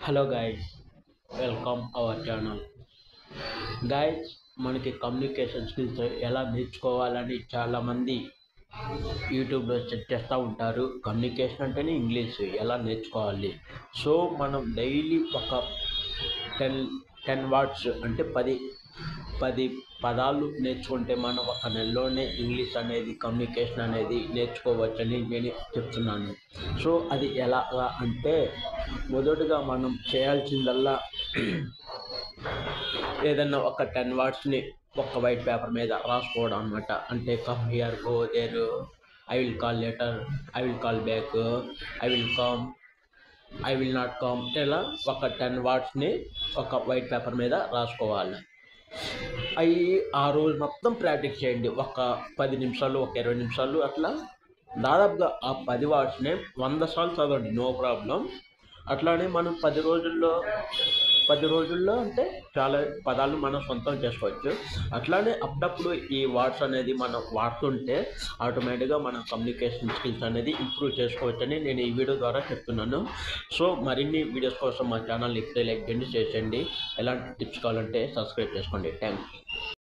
Hello guys, welcome our channel. Guys, మనకి communication skills ఎలా నేర్చుకోవాలని చాలామంది యూట్యూబ్లో సెర్చ్ చేస్తూ ఉంటారు. కమ్యూనికేషన్ అంటేనే ఇంగ్లీష్ ఎలా నేర్చుకోవాలి. సో మనం డైలీ ఒక టెన్ టెన్ వర్డ్స్ అంటే పది పదాలు నేర్చుకుంటే మనం ఒక నెలలోనే ఇంగ్లీష్ అనేది కమ్యూనికేషన్ అనేది నేర్చుకోవచ్చని నేను చెప్తున్నాను. సో అది ఎలాగా అంటే మొదటగా మనం చేయాల్సిందల్లా ఏదన్నా ఒక 10 వర్డ్స్ని ఒక వైట్ పేపర్ మీద రాసుకోవడం అనమాట. అంటే come here, go there, I will call later, I will call back, I will come, I will not come, ఇలా ఒక 10 వర్డ్స్ని ఒక వైట్ పేపర్ మీద రాసుకోవాలి. అవి ఆ రోజు మొత్తం ప్రాక్టీస్ చేయండి. ఒక 10 నిమిషాలు, ఒక 20 నిమిషాలు అట్లా దాదాపుగా ఆ 10 వర్డ్స్ని 100 సార్లు చదవండి, నో ప్రాబ్లం. అట్లానే మనం 10 రోజుల్లో అంటే చాలా పదాలు మనం సొంతం చేసుకోవచ్చు. అట్లానే అప్పుడప్పుడు ఈ వర్డ్స్ అనేది మనం వాడుతుంటే ఆటోమేటిక్గా మన కమ్యూనికేషన్ స్కిల్స్ అనేది ఇంప్రూవ్ చేసుకోవచ్చని నేను ఈ వీడియో ద్వారా చెప్తున్నాను. సో మరిన్ని వీడియోస్ కోసం మా ఛానల్ ఇప్పుడే లైక్ చేయండి, షేర్ చేయండి. ఎలాంటి టిప్స్ కావాలంటే సబ్స్క్రైబ్ చేసుకోండి. థ్యాంక్స్.